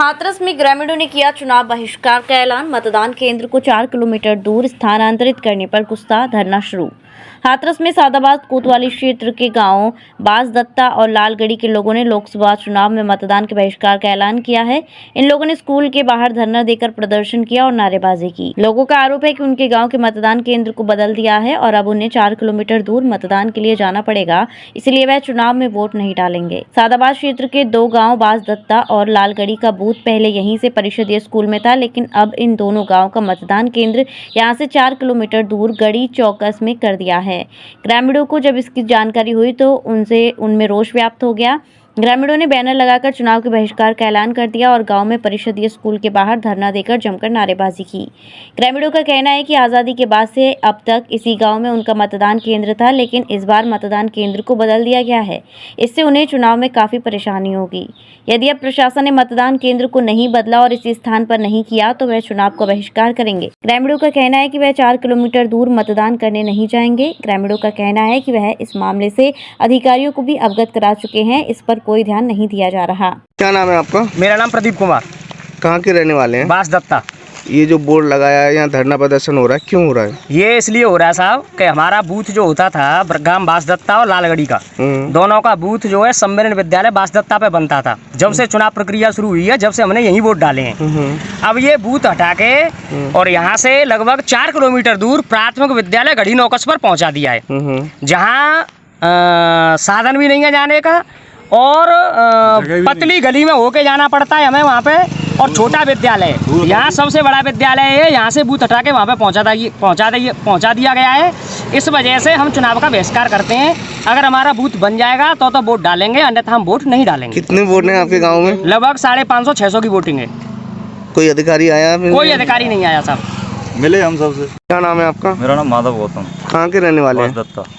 हाथरस में ग्रामीणों ने किया चुनाव बहिष्कार का ऐलान। मतदान केंद्र को 4 किलोमीटर दूर स्थानांतरित करने पर गुस्सा, धरना शुरू। हाथरस में सादाबाद कोतवाली क्षेत्र के गांवों बासदत्ता और लालगढ़ी के लोगों ने लोकसभा चुनाव में मतदान के बहिष्कार का ऐलान किया है। इन लोगों ने स्कूल के बाहर धरना देकर प्रदर्शन किया और नारेबाजी की। लोगों का आरोप है कि उनके गांव के मतदान केंद्र को बदल दिया है और अब उन्हें 4 किलोमीटर दूर मतदान के लिए जाना पड़ेगा, इसलिए वह चुनाव में वोट नहीं डालेंगे। सादाबाद क्षेत्र के 2 गाँव बासदत्ता और लालगढ़ी का बूथ पहले यहीं से परिषदीय स्कूल में था, लेकिन अब इन दोनों गाँव का मतदान केंद्र यहाँ से 4 किलोमीटर दूर गढ़ी चौकस में कर दिया है। ग्रामीणों को जब इसकी जानकारी हुई तो उनमें रोष व्याप्त हो गया। ग्रामीणों ने बैनर लगाकर चुनाव के बहिष्कार का ऐलान कर दिया और गांव में परिषदीय स्कूल के बाहर धरना देकर जमकर नारेबाजी की। ग्रामीणों का कहना है कि आज़ादी के बाद से अब तक इसी गांव में उनका मतदान केंद्र था, लेकिन इस बार मतदान केंद्र को बदल दिया गया है। इससे उन्हें चुनाव में काफ़ी परेशानी होगी। यदि अब प्रशासन ने मतदान केंद्र को नहीं बदला और इसी स्थान पर नहीं किया तो वह चुनाव का बहिष्कार करेंगे। ग्रामीणों का कहना है कि वह 4 किलोमीटर दूर मतदान करने नहीं जाएंगे। ग्रामीणों का कहना है कि वह इस मामले से अधिकारियों को भी अवगत करा चुके हैं, इस पर कोई ध्यान नहीं दिया जा रहा। क्या नाम है आपका? मेरा नाम प्रदीप कुमार। कहाँ के रहने वाले हैं? बासदत्ता। ये जो बोर्ड लगाया है, यहाँ धरना प्रदर्शन हो रहा है, क्यों हो रहा है? ये इसलिए हो रहा है साहब कि हमारा बूथ जो होता था ग्राम बासदत्ता और लालगढ़ी का, दोनों का बूथ जो है सम्मेलन विद्यालय बासदत्ता पे बनता था। जब से चुनाव प्रक्रिया शुरू हुई है, जब से हमने यही वोट डाले हैं। अब ये बूथ हटा के और यहाँ से लगभग 4 किलोमीटर दूर प्राथमिक विद्यालय गढ़ी नौकस पर पहुँचा दिया है, जहाँ साधन भी नहीं है जाने का और पतली गली में होके जाना पड़ता है हमें वहाँ पे। और छोटा विद्यालय यहाँ सबसे बड़ा विद्यालय है, यहाँ से बूथ हटा के वहाँ पे पहुँचा दिया गया है। इस वजह से हम चुनाव का बहिष्कार करते हैं। अगर हमारा बूथ बन जाएगा तो वोट डालेंगे, अन्यथा हम वोट नहीं डालेंगे। कितने वोट हैं आपके गाँव में? लगभग 550-600 की वोटिंग है। कोई अधिकारी आया? कोई अधिकारी नहीं आया साहब। मिले हम सबसे। क्या नाम है आपका? मेरा नाम माधव गौतम। कहाँ के रहने वाले हैं? बासदत्ता।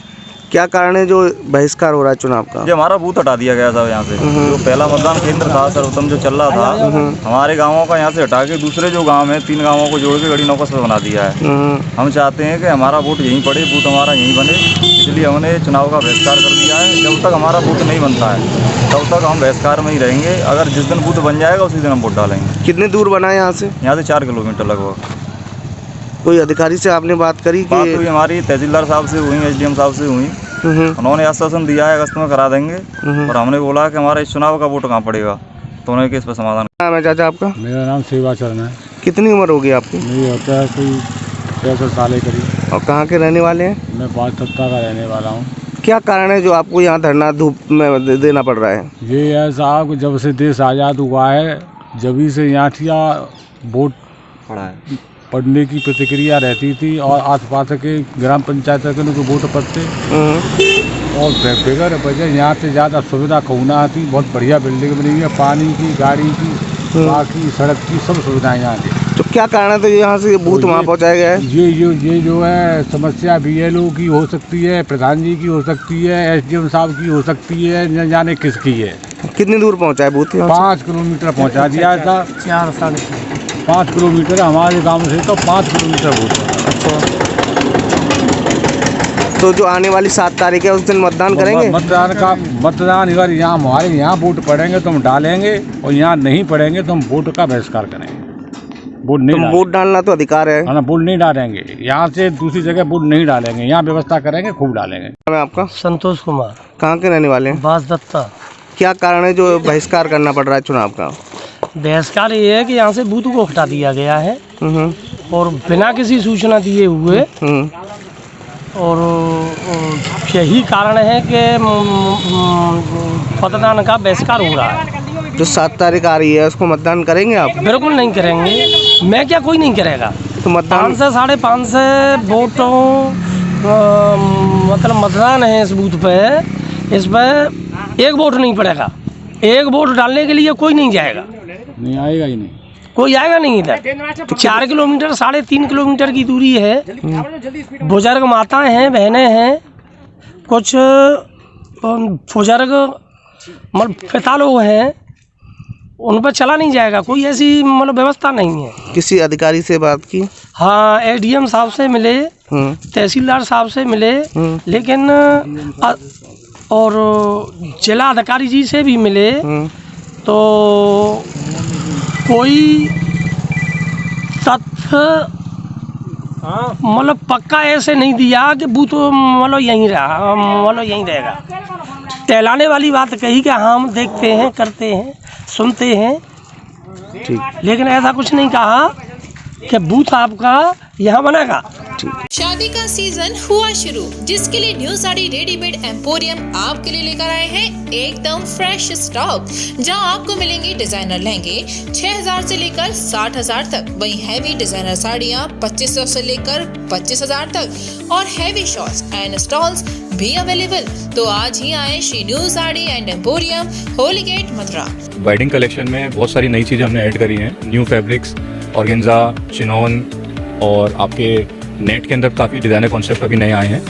क्या कारण है जो बहिष्कार हो रहा है चुनाव का? ये हमारा बूथ हटा दिया गया था यहाँ से। जो पहला मतदान केंद्र था सर्वोत्तम जो चल रहा था, हमारे गांवों का यहाँ से हटा के दूसरे जो गांव है 3 गांवों को जोड़ के गढ़ी नौकस पे बना दिया है। हम चाहते हैं कि हमारा वोट यहीं पड़े, बूथ हमारा यहीं बने, इसलिए हमने चुनाव का बहिष्कार कर दिया है। जब तक हमारा बूथ नहीं बनता है तब तक हम बहिष्कार में ही रहेंगे। अगर जिस दिन बूथ बन जाएगा उसी दिन हम वोट डालेंगे। कितनी दूर बना है यहाँ से? यहाँ से 4 किलोमीटर लगभग। कोई अधिकारी से आपने बात करी? बात हुई हमारी तहसीलदार साहब से हुई, SDM साहब से हुई। उन्होंने आश्वासन दिया है अगस्त में करा देंगे, और हमने बोला कि हमारा इस चुनाव का वोट कहाँ पड़ेगा, तो उन्होंने इस पर समाधान। नाम है चाचा आपका? मेरा नाम सेवाचरण है। कितनी उम्र होगी आपकी? मेरी होता है कोई 65 साल के करीब। और कहाँ के रहने वाले हैं? मैं बासदत्ता का रहने वाला हूँ। क्या कारण है जो आपको यहाँ धरना धूप में देना पड़ रहा है? ये है साहब, जब से देश आज़ाद हुआ है जब से यहाँ वोट पड़ने की प्रतिक्रिया रहती थी और आसपास के ग्राम पंचायत के लोग वोट पड़ते और बगैर वजह यहाँ से ज़्यादा सुविधा खोना आती। बहुत बढ़िया बिल्डिंग बनी है, पानी की, गाड़ी की, बाकी सड़क की सब सुविधाएं यहाँ की। तो क्या कारण है तो यहाँ से बूथ वहाँ पहुँचाया गया है? ये जो है समस्या BLO की हो सकती है, प्रधान जी की हो सकती है, SDM साहब की हो सकती है, न जाने किसकी है। कितनी दूर पहुँचा है बूथ? 5 किलोमीटर पहुँचा दिया था। 5 किलोमीटर हमारे गांव से तो 5 किलोमीटर होता है। तो जो आने वाली 7 तारीख है उस दिन मतदान करेंगे? मतदान अगर यहाँ हमारे यहाँ वोट पड़ेंगे तो हम डालेंगे, और यहाँ नहीं पड़ेंगे तो हम वोट का बहिष्कार करेंगे। वोट डालना तो अधिकार है ना, वोट नहीं डालेंगे। यहाँ से दूसरी जगह वोट नहीं डालेंगे, यहाँ व्यवस्था करेंगे, खूब डालेंगे। मैं आपका? संतोष कुमार। कहाँ के रहने वाले हैं? बासदत्ता। क्या कारण है जो बहिष्कार करना पड़ रहा है चुनाव का? बहिष्कार ये है कि यहाँ से बूथ को हटा दिया गया है और बिना किसी सूचना दिए हुए, और यही कारण है कि मतदान का बहिष्कार हो रहा है। जो 7 तारीख आ रही है उसको मतदान करेंगे आप? बिल्कुल नहीं करेंगे। मैं क्या, कोई नहीं करेगा। तो मतदान 500-550 वोटों मतलब मतदान है इस बूथ पे। इस पर 1 वोट नहीं पड़ेगा। 1 वोट डालने के लिए कोई नहीं जाएगा, नहीं आएगा ही नहीं, कोई आएगा नहीं इधर। 4 किलोमीटर 3.5 किलोमीटर की दूरी है। बुजुर्ग माताएं हैं, बहनें हैं, कुछ बुजुर्ग मतलब पिता लोग हैं, उन पर चला नहीं जाएगा। कोई ऐसी मतलब व्यवस्था नहीं है। किसी अधिकारी से बात की? हाँ, SDM साहब से मिले, तहसीलदार साहब से मिले, लेकिन और जिला अधिकारी जी से भी मिले, तो कोई तथ्य मतलब पक्का ऐसे नहीं दिया कि बूथ मतलब यहीं रहा, मतलब यहीं रहेगा। टहलाने वाली बात कही कि हम देखते हैं, करते हैं, सुनते हैं, लेकिन ऐसा कुछ नहीं कहा कि बूथ आपका यहाँ बनेगा। शादी का सीजन हुआ शुरू, जिसके लिए न्यू साड़ी रेडीमेड एम्पोरियम आपके लिए लेकर आए हैं एकदम फ्रेश स्टॉक, जहां आपको मिलेंगे डिजाइनर लहंगे 6000 से लेकर 60000 तक, वहीं हैवी डिजाइनर साड़ियां 2500 से लेकर 25000 तक और हैवी शॉर्ट्स एंड स्टॉल्स भी अवेलेबल। तो आज ही आए Shri new sari and emporium, Holi gate, Mathura. Wedding collection में बहुत सारी नई चीज़ें हमने ऐड करी हैं। न्यू फैब्रिक्स, ऑर्गेन्जा, चिनॉन और आपके नेट के अंदर काफ़ी डिज़ाइनर कॉन्सेप्ट अभी नए आए हैं।